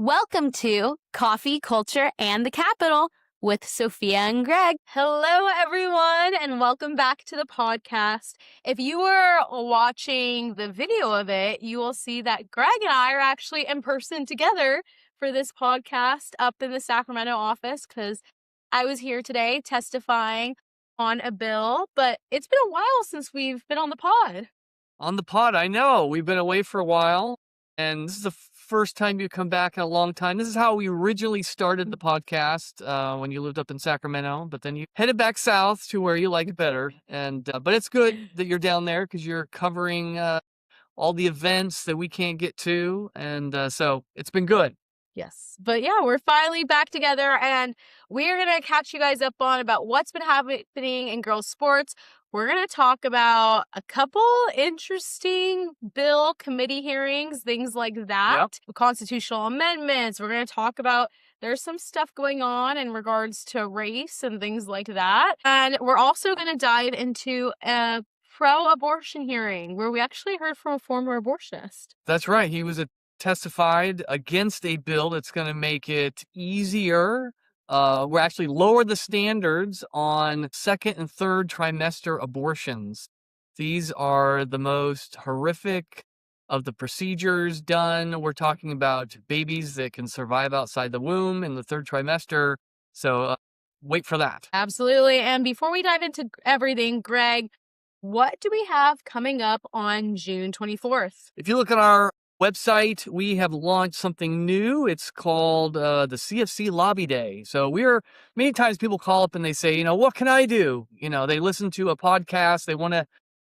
Welcome to Coffee, Culture, and the Capital with Sophia and Greg. Hello, everyone, and welcome back to the podcast. If you were watching the video of it, you will see that Greg and I are actually in person together for this podcast up in the Sacramento office because I was here today testifying on a bill, but it's been a while since we've been on the pod. On the pod, I know. We've been away for a while, and this is the first time you come back in a long time. This is how we originally started the podcast when you lived up in Sacramento, but then you headed back south to where you like it better. And but it's good that you're down there because you're covering all the events that we can't get to, and so it's been good. Yes. But yeah, we're finally back together and we're going to catch you guys up on about what's been happening in girls sports. We're going to talk about a couple interesting bill committee hearings, things like that, constitutional amendments. We're going to talk about there's some stuff going on in regards to race and things like that. And we're also going to dive into a pro-abortion hearing where we actually heard from a former abortionist. That's right. He was testified against a bill that's going to make it easier. We're actually lower the standards on second and third trimester abortions. These are the most horrific of the procedures done. We're talking about babies that can survive outside the womb in the third trimester. So wait for that. Absolutely. And before we dive into everything, Greg, what do we have coming up on June 24th? If you look at our website, we have launched something new. It's called the CFC Lobby Day. So many times people call up and they say, what can I do? They listen to a podcast. They want to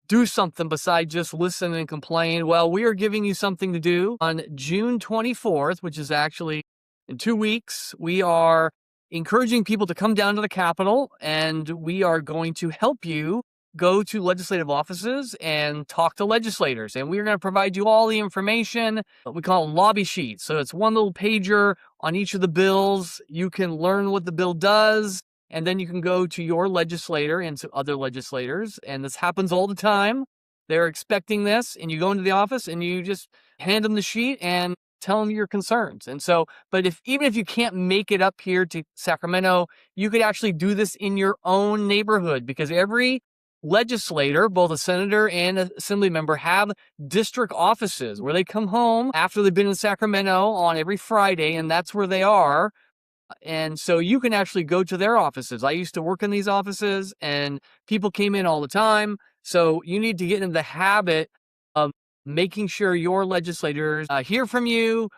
do something besides just listen and complain. Well, we are giving you something to do on June 24th, which is actually in 2 weeks. We are encouraging people to come down to the Capitol, and we are going to help you go to legislative offices and talk to legislators. And we're going to provide you all the information. We call them lobby sheets. So it's one little pager on each of the bills. You can learn what the bill does, and then you can go to your legislator and to other legislators. And this happens all the time. They're expecting this, and you go into the office and you just hand them the sheet and tell them your concerns. And so, but even if you can't make it up here to Sacramento, you could actually do this in your own neighborhood, because every legislator, both a senator and an assembly member, have district offices where they come home after they've been in Sacramento on every Friday, and that's where they are. And so you can actually go to their offices. I used to work in these offices, and people came in all the time. So you need to get in the habit of making sure your legislators hear from you,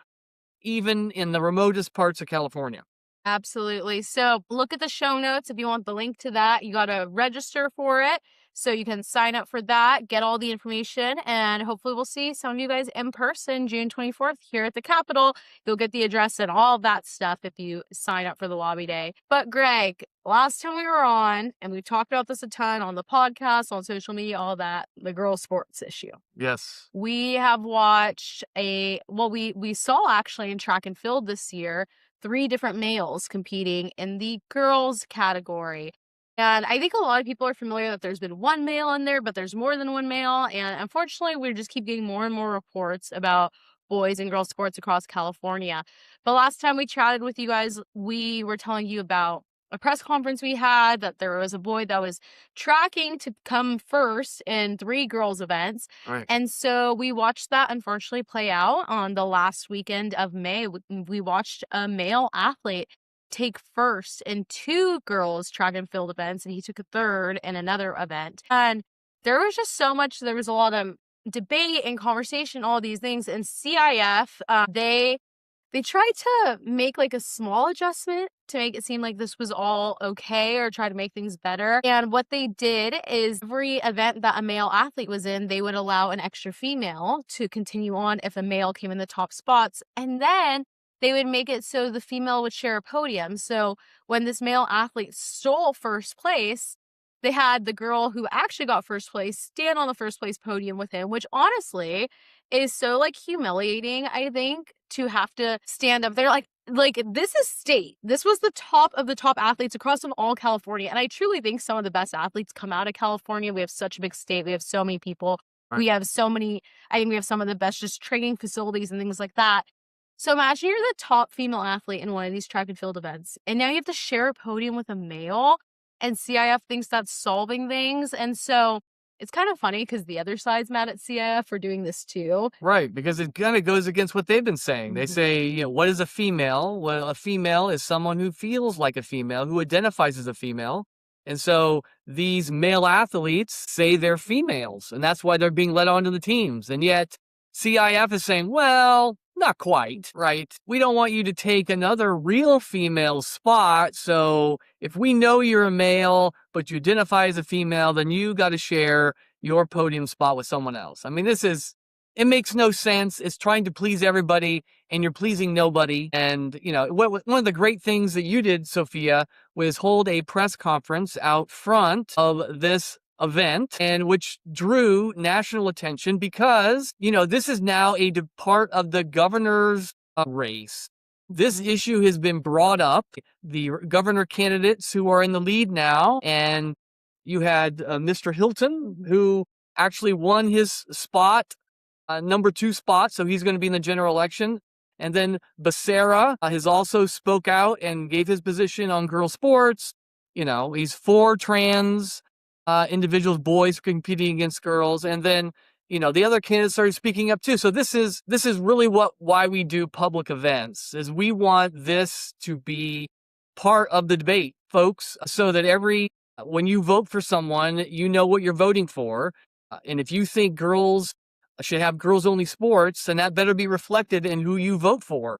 even in the remotest parts of California. Absolutely. So look at the show notes if you want the link to that. You got to register for it so you can sign up for that, get all the information, and hopefully we'll see some of you guys in person June 24th here at the Capitol. You'll get the address and all that stuff if you sign up for the lobby day. But Greg, last time we were on, and we've talked about this a ton on the podcast, on social media, all that, the girls' sports issue. Yes. We have watched we saw actually in track and field this year 3 different males competing in the girls category. And I think a lot of people are familiar that there's been one male in there, but there's more than one male. And unfortunately, we just keep getting more and more reports about boys and girls sports across California. But last time we chatted with you guys, we were telling you about a press conference we had, that there was a boy that was tracking to come first in 3 girls events. Right. And so we watched that unfortunately play out on the last weekend of May. We watched a male athlete take first in 2 girls track and field events, and he took a third in another event. And there was just so much, there was a lot of debate and conversation, all these things. And CIF, they tried to make like a small adjustment to make it seem like this was all okay, or try to make things better. And what they did is every event that a male athlete was in, they would allow an extra female to continue on if a male came in the top spots. And then they would make it so the female would share a podium. So when this male athlete stole first place, they had the girl who actually got first place stand on the first place podium with him, which honestly is so like humiliating, I think, to have to stand up there. Like this is state. This was the top of the top athletes across all California. And I truly think some of the best athletes come out of California. We have such a big state. We have so many people. Right. We have so many, I think we have some of the best just training facilities and things like that. So imagine you're the top female athlete in one of these track and field events, and now you have to share a podium with a male, and CIF thinks that's solving things. And so it's kind of funny because the other side's mad at CIF for doing this too. Right, because it kind of goes against what they've been saying. They Mhm. say, what is a female? Well, a female is someone who feels like a female, who identifies as a female. And so these male athletes say they're females, and that's why they're being let onto the teams. And yet CIF is saying, well, not quite, right? We don't want you to take another real female spot. So if we know you're a male, but you identify as a female, then you got to share your podium spot with someone else. I mean, it makes no sense. It's trying to please everybody, and you're pleasing nobody. And, one of the great things that you did, Sophia, was hold a press conference out front of this event, and which drew national attention because, this is now a part of the governor's race. This issue has been brought up. The governor candidates who are in the lead now, and you had Mr. Hilton, who actually won his spot, number 2 spot, so he's going to be in the general election. And then Becerra has also spoke out and gave his position on girls' sports. He's for trans individuals, boys competing against girls. And then, the other candidates started speaking up too. So this is really why we do public events, is we want this to be part of the debate, folks, so that when you vote for someone, you know what you're voting for. And if you think girls should have girls-only sports, then that better be reflected in who you vote for.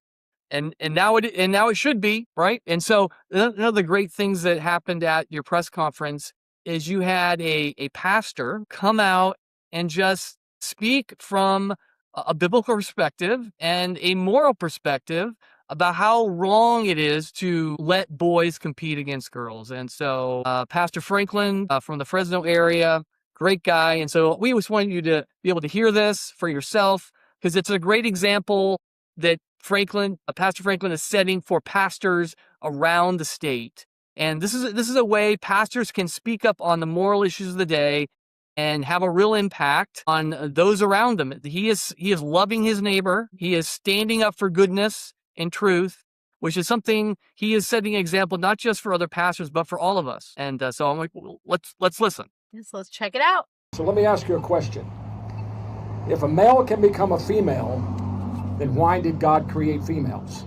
And now it should be, right? And so one of the great things that happened at your press conference is you had a pastor come out and just speak from a biblical perspective and a moral perspective about how wrong it is to let boys compete against girls. And so Pastor Franklin from the Fresno area, great guy. And so we just want you to be able to hear this for yourself, because it's a great example that Pastor Franklin is setting for pastors around the state. And this is a way pastors can speak up on the moral issues of the day and have a real impact on those around them. He is loving his neighbor. He is standing up for goodness and truth, which is something he is setting an example not just for other pastors, but for all of us. And so I'm like, well, let's listen. Yes, let's check it out. So let me ask you a question. If a male can become a female, then why did God create females?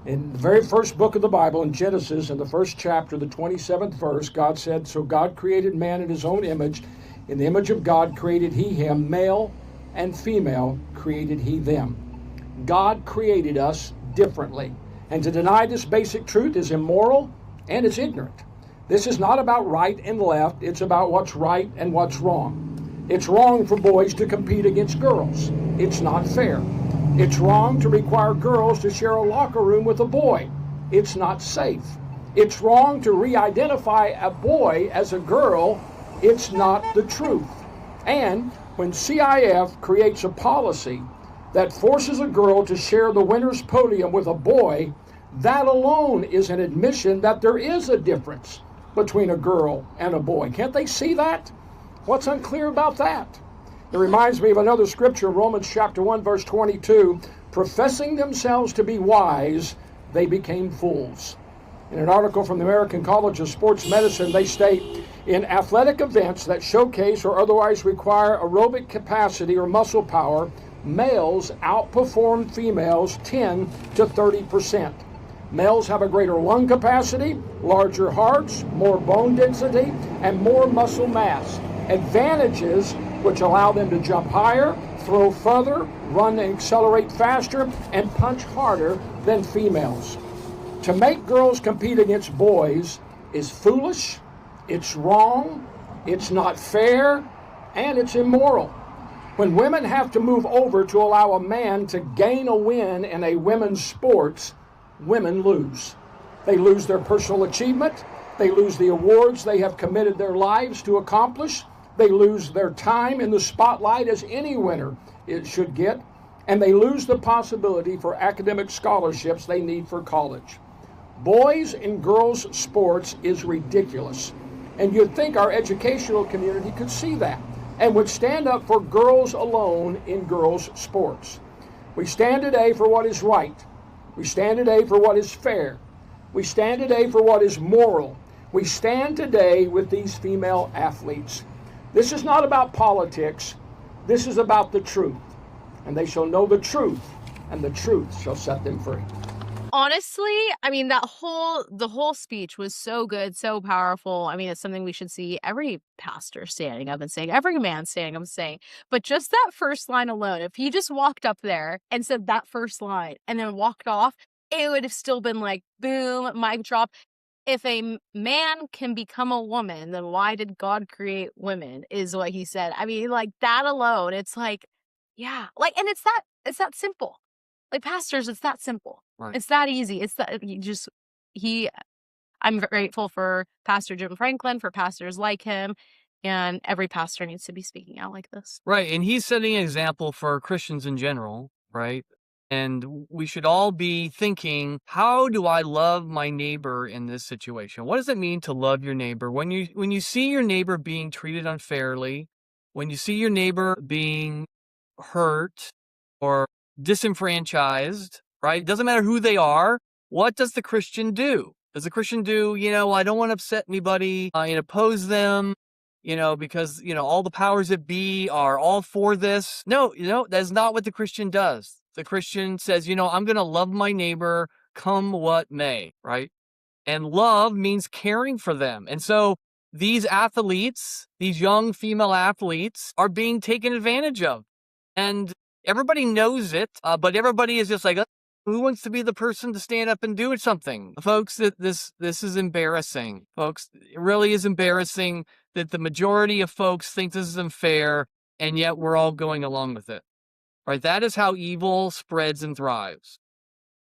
In the very first book of the Bible, in Genesis, in the first chapter, the 27th verse, God said, "So God created man in his own image. In the image of God created he him, male and female created he them." God created us differently. And to deny this basic truth is immoral and it's ignorant. This is not about right and left. It's about what's right and what's wrong. It's wrong for boys to compete against girls. It's not fair. It's wrong to require girls to share a locker room with a boy. It's not safe. It's wrong to re-identify a boy as a girl. It's not the truth. And when CIF creates a policy that forces a girl to share the winner's podium with a boy, that alone is an admission that there is a difference between a girl and a boy. Can't they see that? What's unclear about that? It reminds me of another scripture, Romans chapter 1, verse 22. Professing themselves to be wise, they became fools. In an article from the American College of Sports Medicine, they state, in athletic events that showcase or otherwise require aerobic capacity or muscle power, males outperform females 10 to 30%. Males have a greater lung capacity, larger hearts, more bone density, and more muscle mass. Advantages which allow them to jump higher, throw further, run and accelerate faster, and punch harder than females. To make girls compete against boys is foolish, it's wrong, it's not fair, and it's immoral. When women have to move over to allow a man to gain a win in a women's sports, women lose. They lose their personal achievement, they lose the awards they have committed their lives to accomplish, they lose their time in the spotlight as any winner it should get, and they lose the possibility for academic scholarships they need for college. Boys and girls sports is ridiculous, and you'd think our educational community could see that and would stand up for girls alone in girls sports. We stand today for what is right. We stand today for what is fair. We stand today for what is moral. We stand today with these female athletes. This is not about politics. This is about the truth. And they shall know the truth, and the truth shall set them free. Honestly, I mean, the whole speech was so good, so powerful. I mean, it's something we should see every pastor standing up and saying, every man standing up and saying. But just that first line alone, if he just walked up there and said that first line and then walked off, it would have still been like, boom, mic drop. If a man can become a woman, then why did God create women, is what he said. I mean, like, that alone, it's like, yeah, like, and it's that simple. Like, pastors, it's that simple. Right. It's that easy. It's that I'm grateful for Pastor Jim Franklin, for pastors like him, and every pastor needs to be speaking out like this. Right. And he's setting an example for Christians in general, right? And we should all be thinking, how do I love my neighbor in this situation? What does it mean to love your neighbor? When you see your neighbor being treated unfairly, when you see your neighbor being hurt or disenfranchised, right? It doesn't matter who they are. What does the Christian do? Does the Christian do, I don't want to upset anybody, oppose them, because, all the powers that be are all for this? No, that's not what the Christian does. The Christian says, I'm going to love my neighbor come what may, right? And love means caring for them. And so these athletes, these young female athletes, are being taken advantage of. And everybody knows it, but everybody is just like, who wants to be the person to stand up and do something? Folks, this is embarrassing. Folks, it really is embarrassing that the majority of folks think this is unfair, and yet we're all going along with it. Right? That is how evil spreads and thrives.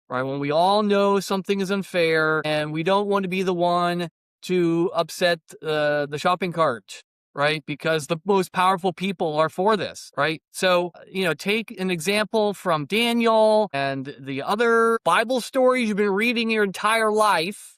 Right? When we all know something is unfair and we don't want to be the one to upset the shopping cart, right? Because the most powerful people are for this, right? So, take an example from Daniel and the other Bible stories you've been reading your entire life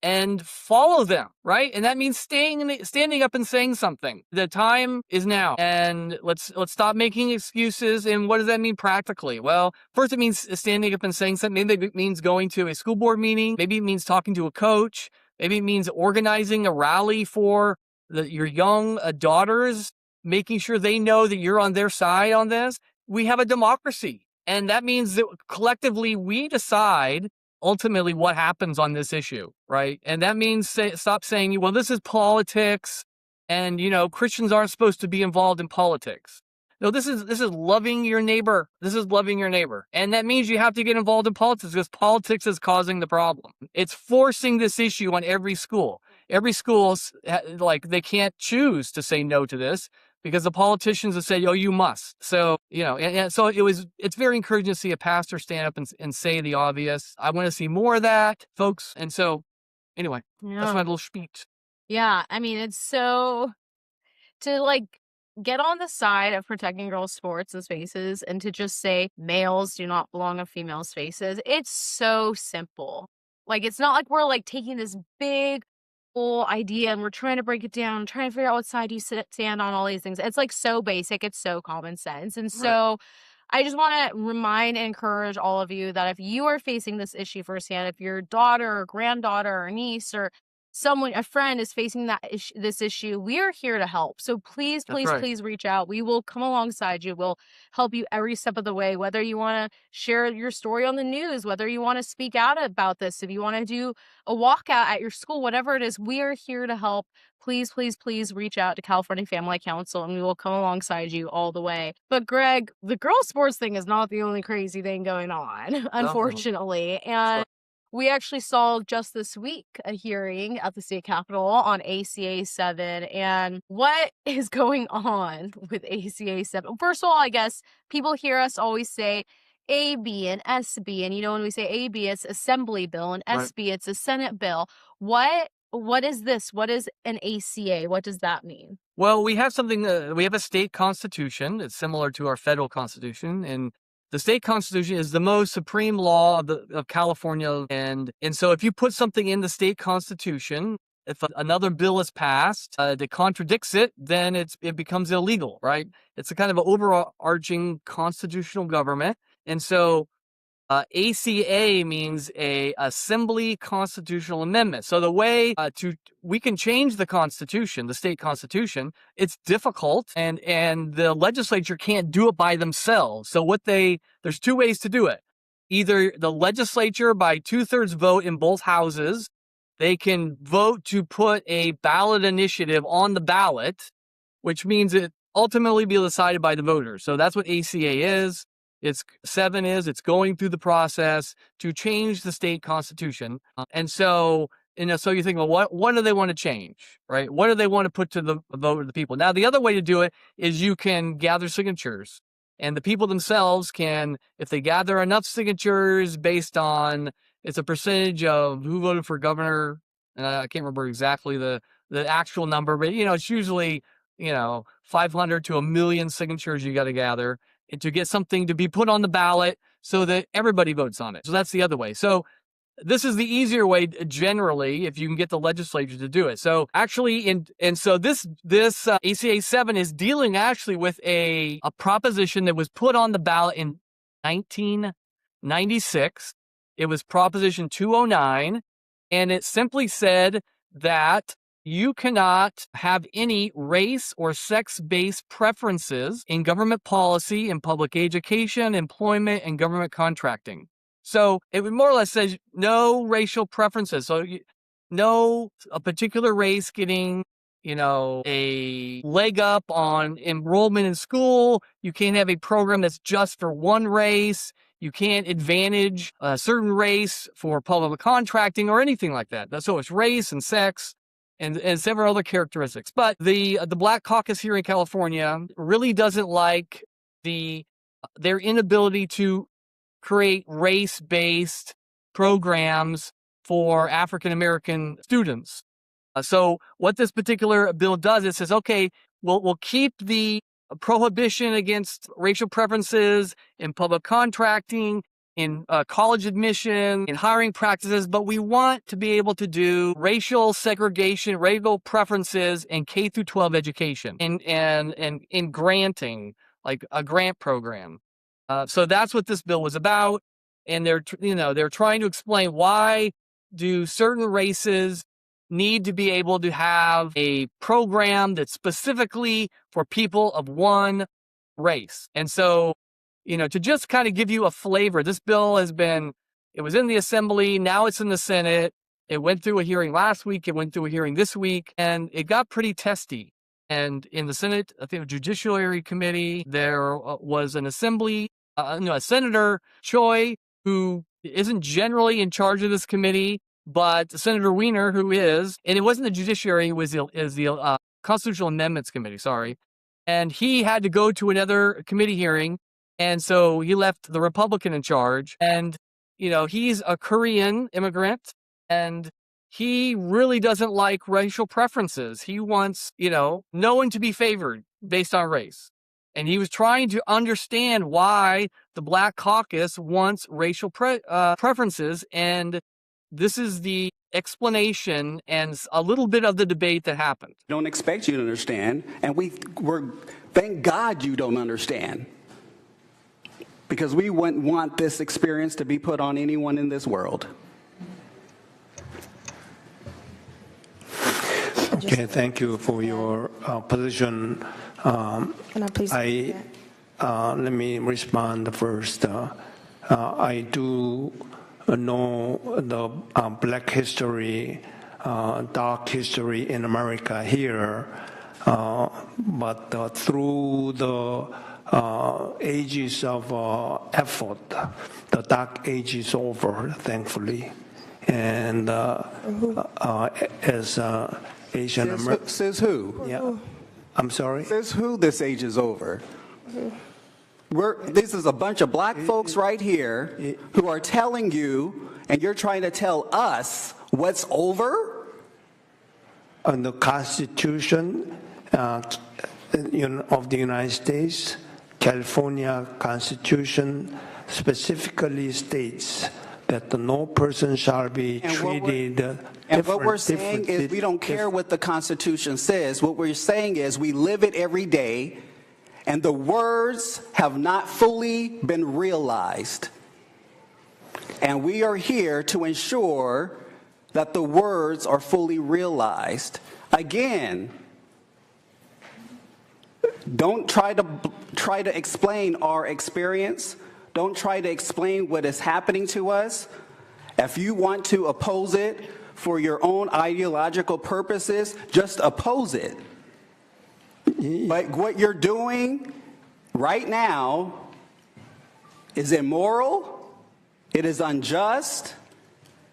and follow them, right? And that means standing up and saying something. The time is now, and let's stop making excuses. And what does that mean practically? Well, first it means standing up and saying something. Maybe it means going to a school board meeting. Maybe it means talking to a coach. Maybe it means organizing a rally for your young daughters, making sure they know that you're on their side on this. We have a democracy, and that means that collectively we decide ultimately what happens on this issue, right? And that means stop saying, well, this is politics, and Christians aren't supposed to be involved in politics. No, this is loving your neighbor. This is loving your neighbor. And that means you have to get involved in politics because politics is causing the problem. It's forcing this issue on every school. Every school, they can't choose to say no to this because the politicians have said, oh, you must. So, and so it's very encouraging to see a pastor stand up and say the obvious. I want to see more of that, folks. And so, anyway, That's my little speech. Yeah, I mean, it's so to get on the side of protecting girls' sports and spaces and to just say males do not belong in female spaces. It's so simple. It's not like we're taking this big whole idea and we're trying to break it down, trying to figure out what side you stand on, all these things. It's so basic. It's so common sense. And so I just want to remind and encourage all of you that if you are facing this issue firsthand, if your daughter or granddaughter or niece or a friend is facing this issue, we are here to help. So please reach out. We will come alongside you. We'll help you every step of the way, whether you want to share your story on the news, whether you want to speak out about this, if you want to do a walkout at your school, whatever it is, we are here to help. Please reach out to California Family Council and we will come alongside you all the way. But Greg, the girls' sports thing is not the only crazy thing going on, unfortunately. And we actually saw just this week a hearing at the state capitol on ACA 7. And what is going on with ACA 7? First of all, I guess people hear us always say AB and SB. And when we say AB, it's Assembly Bill, and SB, it's a Senate bill. What is this? What is an ACA? What does that mean? Well, we have we have a state constitution. It's similar to our federal constitution. And the state constitution is the most supreme law of California. And so if you put something in the state constitution, if another bill is passed that contradicts it, then it becomes illegal, right? It's a kind of an overarching constitutional government. And so ACA means a Assembly Constitutional Amendment. So the way we can change the Constitution, the state constitution, it's difficult, and the legislature can't do it by themselves. So there's two ways to do it. Either the legislature by 2/3 vote in both houses, they can vote to put a ballot initiative on the ballot, which means it ultimately be decided by the voters. So that's what ACA is. It's going through the process to change the state constitution. And so, so you think, well, what do they want to change, right? What do they want to put to the vote of the people? Now, the other way to do it is you can gather signatures, and the people themselves can, if they gather enough signatures based on, it's a percentage of who voted for governor. And I can't remember exactly the actual number, but, it's usually, 500 to 1 million signatures you got to gather to get something to be put on the ballot so that everybody votes on it. So that's the other way. So this is the easier way generally, if you can get the legislature to do it. So actually, so this ACA 7 is dealing actually with a proposition that was put on the ballot in 1996. It was Proposition 209, and it simply said that you cannot have any race or sex-based preferences in government policy, in public education, employment, and government contracting. So it more or less says no racial preferences. So no a particular race getting, a leg up on enrollment in school. You can't have a program that's just for one race. You can't advantage a certain race for public contracting or anything like that. So it's race and sex and several other characteristics. But the Black Caucus here in California really doesn't like their inability to create race-based programs for African American students. So what this particular bill does, it says, okay, we'll keep the prohibition against racial preferences in public contracting, in college admission, in hiring practices, but we want to be able to do racial segregation, racial preferences in K through 12 education, and in granting, like a grant program. So that's what this bill was about, and they're trying to explain why do certain races need to be able to have a program that's specifically for people of one race. And so, to just kind of give you a flavor, this bill it was in the Assembly, now it's in the Senate. It went through a hearing last week, it went through a hearing this week, and it got pretty testy. And in the Senate, I think the Judiciary Committee, there was a Senator Choi, who isn't generally in charge of this committee, but Senator Weiner, who is, and it wasn't the Judiciary, it was the Constitutional Amendments Committee, sorry. And he had to go to another committee hearing, and so he left the Republican in charge. And, he's a Korean immigrant, and he really doesn't like racial preferences. He wants, no one to be favored based on race. And he was trying to understand why the Black Caucus wants racial preferences, and this is the explanation and a little bit of the debate that happened. Don't expect you to understand, and thank God you don't understand, because we wouldn't want this experience to be put on anyone in this world. Okay, thank you for your position. Can I please? Let me respond first. I do know the black history, dark history in America here, but through the ages of effort, the dark age is over, thankfully. And as Asian American, says who? Yeah, I'm sorry. Says who? This age is over. This is a bunch of black folks right here who are telling you, and you're trying to tell us what's over? On the Constitution of the United States, California Constitution specifically states that no person shall be treated and what we're saying is we don't care what the Constitution says. What we're saying is we live it every day, and the words have not fully been realized. And we are here to ensure that the words are fully realized. Again, don't try to explain our experience. Don't try to explain what is happening to us. If you want to oppose it for your own ideological purposes, just oppose it. But what you're doing right now is immoral, it is unjust,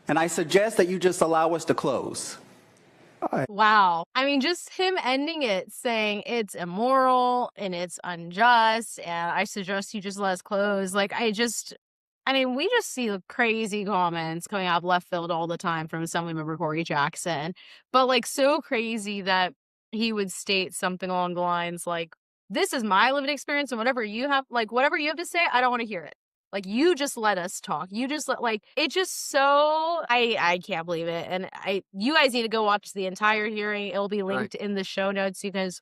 and I suggest that you just allow us to close. Wow. I mean, just him ending it saying it's immoral and it's unjust, and I suggest you just let us close. Like, I mean, we just see the crazy comments coming out of left field all the time from Assemblymember Corey Jackson, but like so crazy that he would state something along the lines like, this is my lived experience, and whatever you have to say, I don't want to hear it. Like, you just let us talk. You just it just so, I can't believe it. And you guys need to go watch the entire hearing. It'll be linked in the show notes. You guys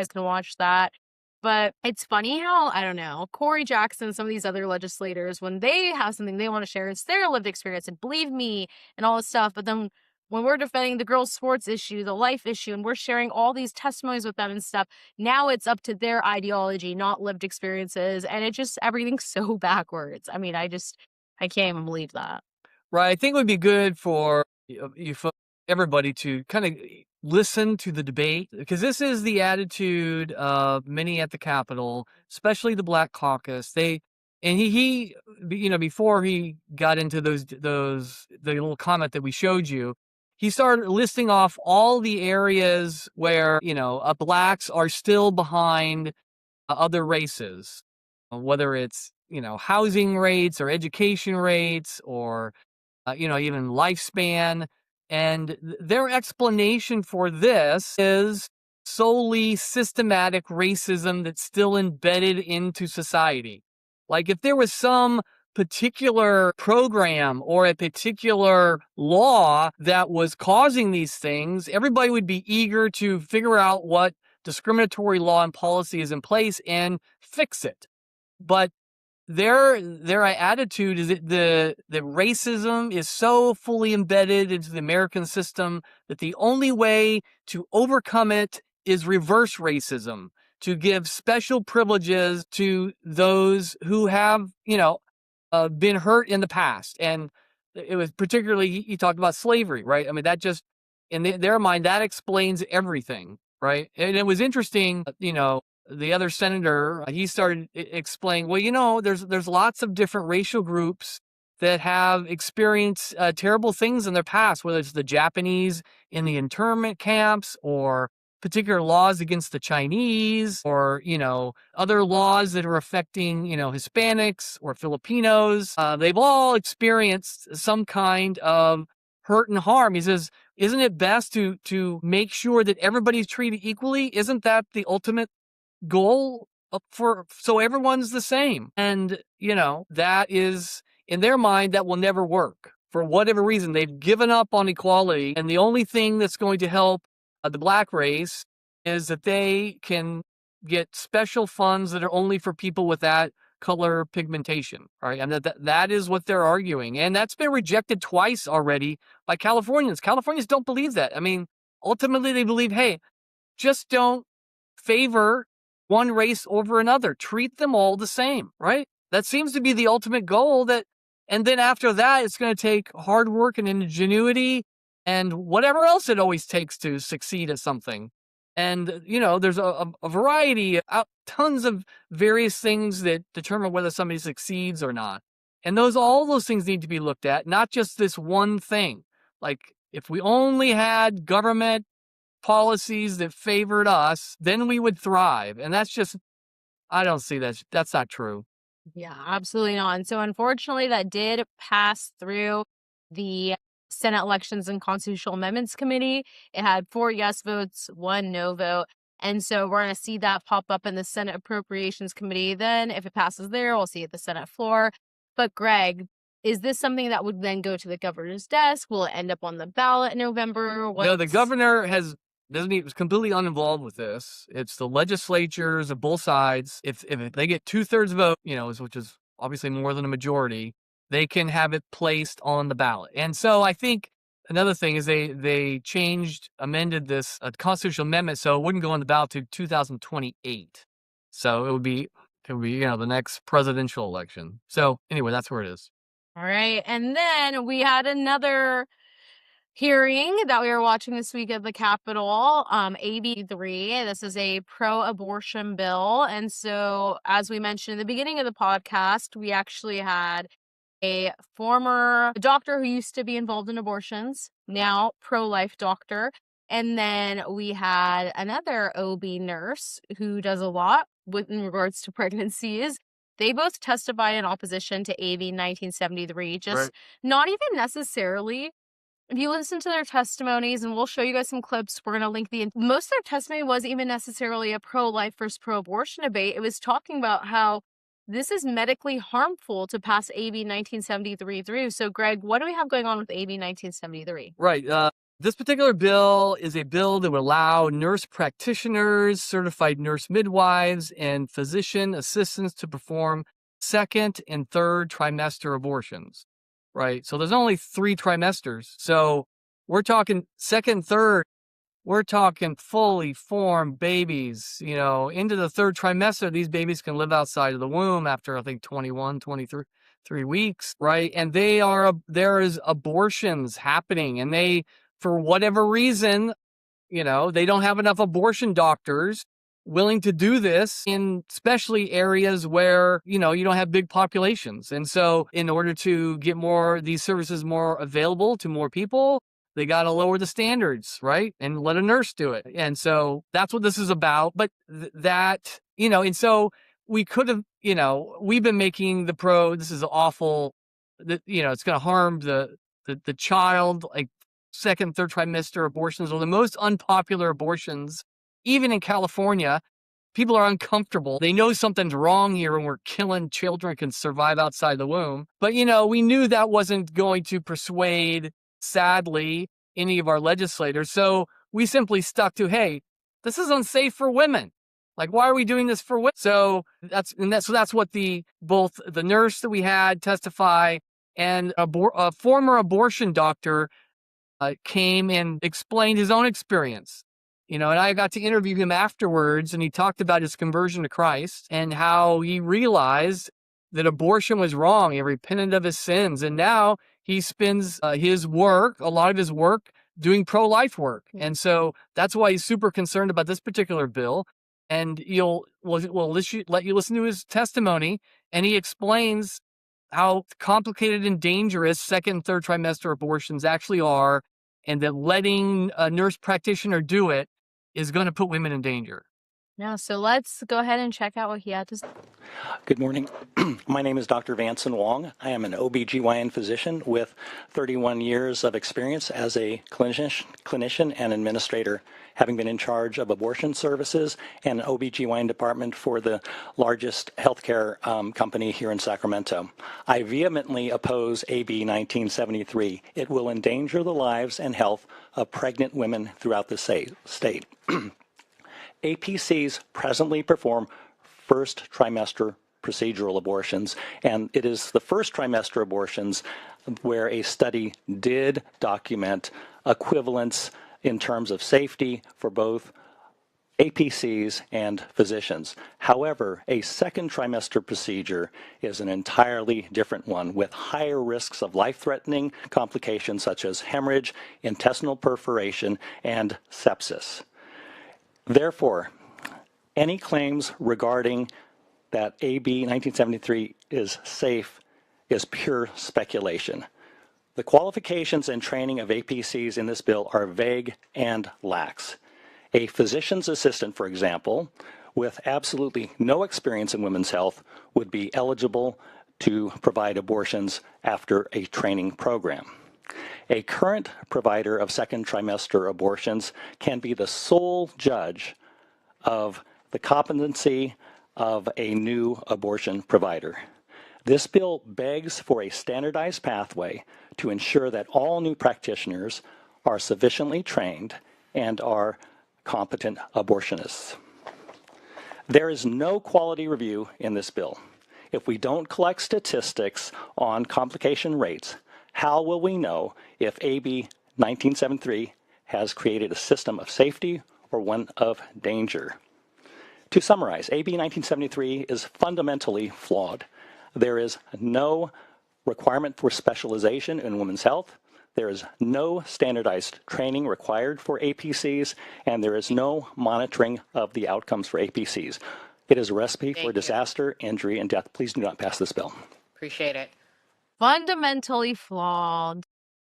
can watch that. But it's funny how, I don't know, Corey Jackson, some of these other legislators, when they have something they want to share, it's their lived experience and believe me and all this stuff. But then when we're defending the girls' sports issue, the life issue, and we're sharing all these testimonies with them and stuff, now it's up to their ideology, not lived experiences. And it just, everything's so backwards. I mean, I can't even believe that. Right. I think it would be good for everybody to kind of listen to the debate, because this is the attitude of many at the Capitol, especially the Black Caucus. He before he got into the little comment that we showed you, he started listing off all the areas where, blacks are still behind other races, whether it's, housing rates or education rates or, even lifespan. And their explanation for this is solely systematic racism that's still embedded into society. Like, if there was some particular program or a particular law that was causing these things, everybody would be eager to figure out what discriminatory law and policy is in place and fix it. But their attitude is that the racism is so fully embedded into the American system that the only way to overcome it is reverse racism, to give special privileges to those who have, been hurt in the past. And it was particularly, he talked about slavery, right? I mean, that just, in their mind, that explains everything, right? And it was interesting, the other senator, he started explaining, well, there's lots of different racial groups that have experienced terrible things in their past, whether it's the Japanese in the internment camps or particular laws against the Chinese or, other laws that are affecting, Hispanics or Filipinos. They've all experienced some kind of hurt and harm. He says, isn't it best to make sure that everybody's treated equally? Isn't that the ultimate goal so everyone's the same? And, that is, in their mind, that will never work. For whatever reason, they've given up on equality. And the only thing that's going to help the black race is that they can get special funds that are only for people with that color pigmentation, right? And that is what they're arguing. And that's been rejected twice already by Californians. Californians don't believe that. I mean, ultimately they believe, hey, just don't favor one race over another. Treat them all the same, right? That seems to be the ultimate goal. And then after that, it's going to take hard work and ingenuity and whatever else it always takes to succeed at something. And, there's a variety, tons of various things that determine whether somebody succeeds or not. And all those things need to be looked at, not just this one thing. Like, if we only had government policies that favored us, then we would thrive. And that's just, I don't see that. That's not true. Yeah, absolutely not. And so unfortunately, that did pass through the Senate Elections and Constitutional Amendments Committee. It had 4 yes votes, 1 no vote. And so we're going to see that pop up in the Senate Appropriations Committee. Then if it passes there, we'll see it at the Senate floor. But Greg, is this something that would then go to the governor's desk? Will it end up on the ballot in November? No, the governor has Disney was completely uninvolved with this. It's the legislatures of both sides. If they get 2/3 vote, which is obviously more than a majority, they can have it placed on the ballot. And so I think another thing is they amended this constitutional amendment so it wouldn't go on the ballot to 2028. So it would be the next presidential election. So anyway, that's where it is. All right. And then we had another hearing that we were watching this week at the Capitol, AB 3. This is a pro-abortion bill. And so, as we mentioned in the beginning of the podcast, we actually had a former doctor who used to be involved in abortions, now pro-life doctor. And then we had another OB nurse who does a lot in regards to pregnancies. They both testified in opposition to AB 1973, just not even necessarily. If you listen to their testimonies, and we'll show you guys some clips, we're going to link most of their testimony wasn't even necessarily a pro-life versus pro-abortion debate. It was talking about how this is medically harmful to pass AB 1973 through. So, Greg, what do we have going on with AB 1973? Right. This particular bill is a bill that would allow nurse practitioners, certified nurse midwives, and physician assistants to perform second and third trimester abortions. Right. So there's only 3 trimesters. So we're talking second, third. We're talking fully formed babies, into the third trimester. These babies can live outside of the womb after, I think, 21, 23 weeks, right? And there is abortions happening, and they, for whatever reason, they don't have enough abortion doctors willing to do this in especially areas where, you don't have big populations. And so in order to get these services more available to more people, they got to lower the standards, right? And let a nurse do it. And so that's what this is about. But and so we could have, we've been making this is awful, it's going to harm the child, like second, third trimester abortions are the most unpopular abortions. Even in California, people are uncomfortable. They know something's wrong here when we're killing children who can survive outside the womb. But, we knew that wasn't going to persuade, sadly, any of our legislators. So we simply stuck to, hey, this is unsafe for women. Like, why are we doing this for women? So that's what both the nurse that we had testify and a former abortion doctor came and explained his own experience. And I got to interview him afterwards, and he talked about his conversion to Christ and how he realized that abortion was wrong. He repented of his sins, and now he spends a lot of his work doing pro-life work. And so that's why he's super concerned about this particular bill. And we'll let you listen to his testimony, and he explains how complicated and dangerous second and third trimester abortions actually are, and that letting a nurse practitioner do it is going to put women in danger. Yeah, so let's go ahead and check out what he had to say. Good morning. My name is Dr. Vanson Wong. I am an OBGYN physician with 31 years of experience as a clinician and administrator, having been in charge of abortion services and an OBGYN department for the largest healthcare company here in Sacramento. I vehemently oppose AB 1973. It will endanger the lives and health of pregnant women throughout the state. APCs presently perform first trimester procedural abortions, and it is the first trimester abortions where a study did document equivalence in terms of safety for both APCs and physicians. However, a second trimester procedure is an entirely different one with higher risks of life-threatening complications such as hemorrhage, intestinal perforation, and sepsis. Therefore, any claims regarding that AB 1973 is safe is pure speculation. The qualifications and training of APCs in this bill are vague and lax. A physician's assistant, for example, with absolutely no experience in women's health would be eligible to provide abortions after a training program. A current provider of second trimester abortions can be the sole judge of the competency of a new abortion provider. This bill begs for a standardized pathway to ensure that all new practitioners are sufficiently trained and are competent abortionists. There is no quality review in this bill. If we don't collect statistics on complication rates, how will we know if AB 1973 has created a system of safety or one of danger? To summarize, AB 1973 is fundamentally flawed. There is no requirement for specialization in women's health. There is no standardized training required for APCs, and there is no monitoring of the outcomes for APCs. It is a recipe for disaster, injury, and death. Please do not pass this bill. Appreciate it. Fundamentally flawed.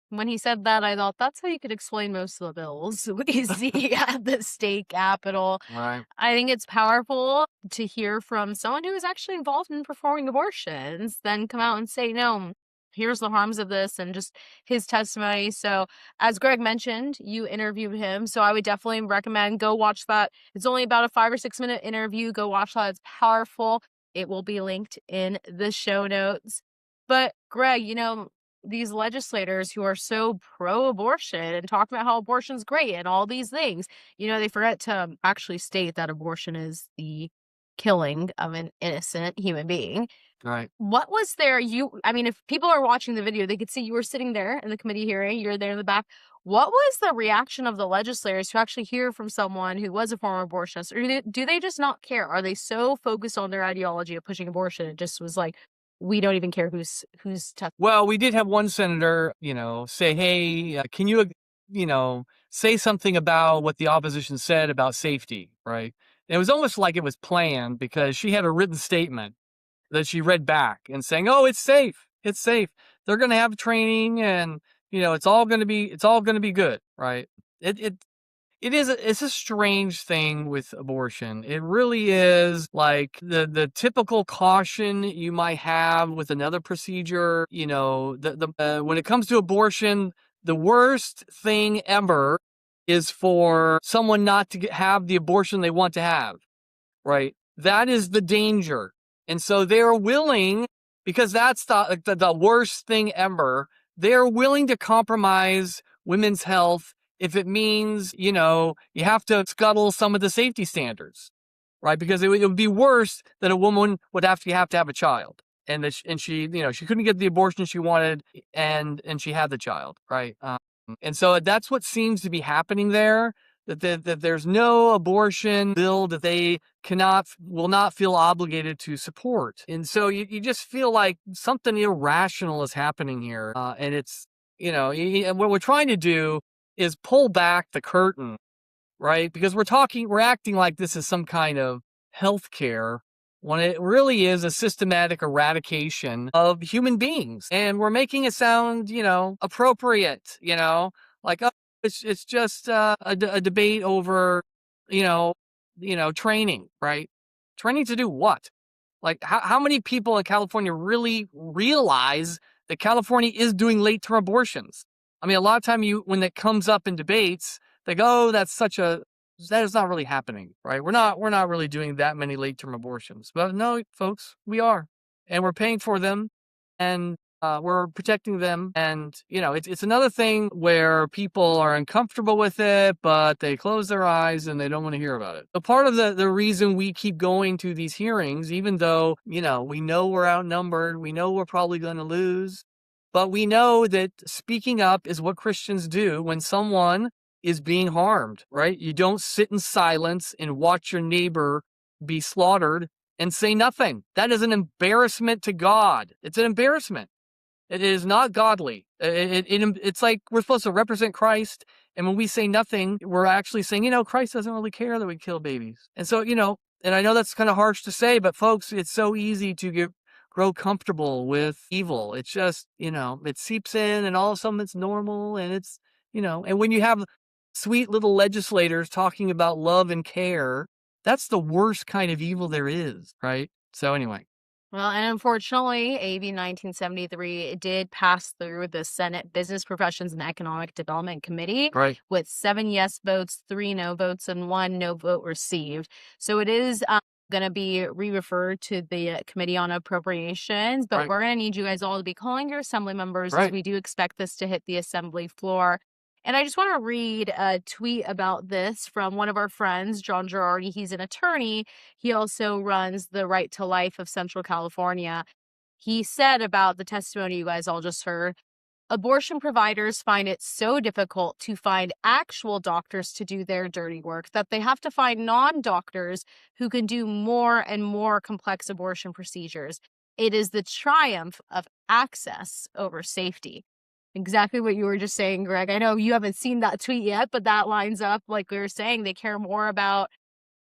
When he said that, I thought that's how you could explain most of the bills we see at the state capitol. Right. I think it's powerful to hear from someone who is actually involved in performing abortions, then come out and say, no, here's the harms of this, and just his testimony. So as Greg mentioned, you interviewed him. So I would definitely recommend go watch that. It's only about a 5 or 6 minute interview. Go watch that. It's powerful. It will be linked in the show notes. But Greg, these legislators who are so pro-abortion and talk about how abortion's great and all these things, they forget to actually state that abortion is the killing of an innocent human being. Right. What was there? If people are watching the video, they could see you were sitting there in the committee hearing, you're there in the back. What was the reaction of the legislators to actually hear from someone who was a former abortionist? Or do they just not care? Are they so focused on their ideology of pushing abortion? It just was like, we don't even care who's Well, we did have one senator, say, hey, can you, say something about what the opposition said about safety, right? And it was almost like it was planned because she had a written statement that she read back and saying, oh, it's safe. It's safe. They're going to have training and, it's all going to be good, right? It's a strange thing with abortion. It really is like the typical caution you might have with another procedure. When it comes to abortion, the worst thing ever is for someone not to have the abortion they want to have, right? That is the danger. And so they're willing, because that's the worst thing ever, they're willing to compromise women's health if it means, you have to scuttle some of the safety standards, right? Because it would be worse that a woman would have to have a child, and she couldn't get the abortion she wanted, and she had the child, right? And so that's what seems to be happening there. That there's no abortion bill that they will not feel obligated to support, and so you just feel like something irrational is happening here, and it's what we're trying to do is pull back the curtain, right? Because we're acting like this is some kind of healthcare when it really is a systematic eradication of human beings. And we're making it sound, appropriate, like, oh, it's just a debate over, training, right? Training to do what? Like, how many people in California really realize that California is doing late-term abortions? I mean, a lot of time when that comes up in debates, they go, oh, that is not really happening, right? We're not really doing that many late-term abortions. But no, folks, we are. And we're paying for them, and we're protecting them. And, it's another thing where people are uncomfortable with it, but they close their eyes and they don't want to hear about it. So part of the reason we keep going to these hearings, even though, we know we're outnumbered, we know we're probably going to lose, but we know that speaking up is what Christians do when someone is being harmed, right? You don't sit in silence and watch your neighbor be slaughtered and say nothing. That is an embarrassment to God. It's an embarrassment. It is not godly. It's like we're supposed to represent Christ, and when we say nothing, we're actually saying, Christ doesn't really care that we kill babies. And so, and I know that's kind of harsh to say, but folks, it's so easy to grow comfortable with evil. It's just, it seeps in, and all of a sudden it's normal, and it's, and when you have sweet little legislators talking about love and care, that's the worst kind of evil there is, right? So anyway. Well, and unfortunately, AB 1973 did pass through the Senate Business Professions and Economic Development Committee, right, with 7 yes votes, 3 no votes, and 1 no vote received. So it is going to be re-referred to the Committee on Appropriations, but right, we're going to need you guys all to be calling your assembly members, right, as we do expect this to hit the assembly floor. And I just want to read a tweet about this from one of our friends, John Girardi. He's an attorney. He also runs the Right to Life of Central California. He said about the testimony you guys all just heard, abortion providers find it so difficult to find actual doctors to do their dirty work that they have to find non-doctors who can do more and more complex abortion procedures. It is the triumph of access over safety. Exactly what you were just saying, Greg. I know you haven't seen that tweet yet, but that lines up, like we were saying, they care more about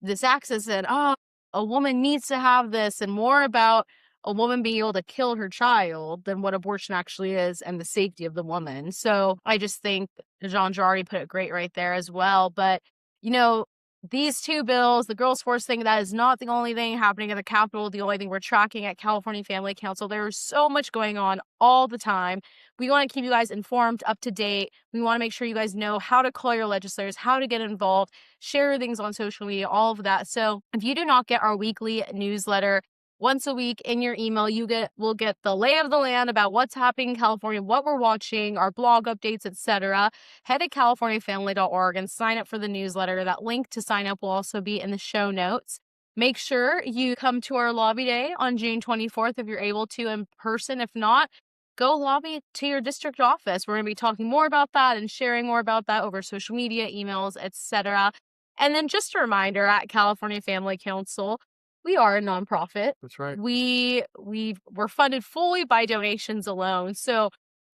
this access and, oh, a woman needs to have this, and more about a woman being able to kill her child than what abortion actually is and the safety of the woman. So I just think Jean already put it great right there as well. But, you know, these two bills, the girls' force thing, that is not the only thing happening at the Capitol, the only thing we're tracking at California Family Council. There is so much going on all the time. We want to keep you guys informed, up to date. We want to make sure you guys know how to call your legislators, how to get involved, share things on social media, all of that. So if you do not get our weekly newsletter once a week in your email, will get the lay of the land about what's happening in California, what we're watching, our blog updates, etc. Head to californiafamily.org and sign up for the newsletter. That link to sign up will also be in the show notes. Make sure you come to our lobby day on June 24th if you're able to in person. If not, go lobby to your district office. We're going to be talking more about that and sharing more about that over social media, emails, etc. And then just a reminder, at California Family Council, we are a nonprofit. That's right. We're funded fully by donations alone. So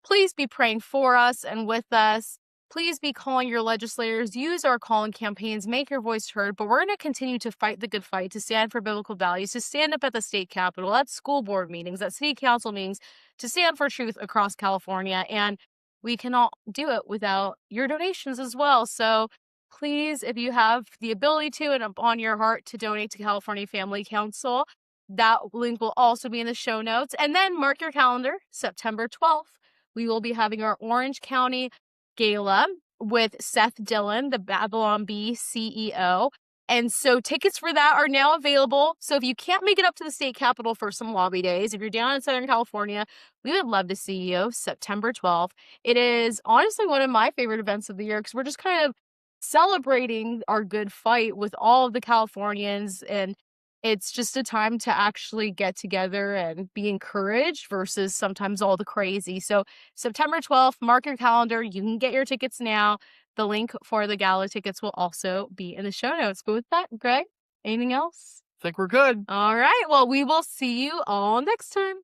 please be praying for us and with us. Please be calling your legislators. Use our call-in campaigns. Make your voice heard. But we're going to continue to fight the good fight, to stand for biblical values, to stand up at the state capitol, at school board meetings, at city council meetings, to stand for truth across California. And we cannot do it without your donations as well. So please, if you have the ability to and on your heart to donate to California Family Council, that link will also be in the show notes. And then mark your calendar, September 12th, we will be having our Orange County Gala with Seth Dillon, the Babylon Bee CEO. And so tickets for that are now available. So if you can't make it up to the state capitol for some lobby days, if you're down in Southern California, we would love to see you September 12th. It is honestly one of my favorite events of the year because we're just kind of celebrating our good fight with all of the Californians, and it's just a time to actually get together and be encouraged versus sometimes all the crazy. So September 12th, mark your calendar. You can get your tickets now. The link for the gala tickets will also be in the show notes. But with that, Greg, anything else? I think we're good. All right. Well, we will see you all next time.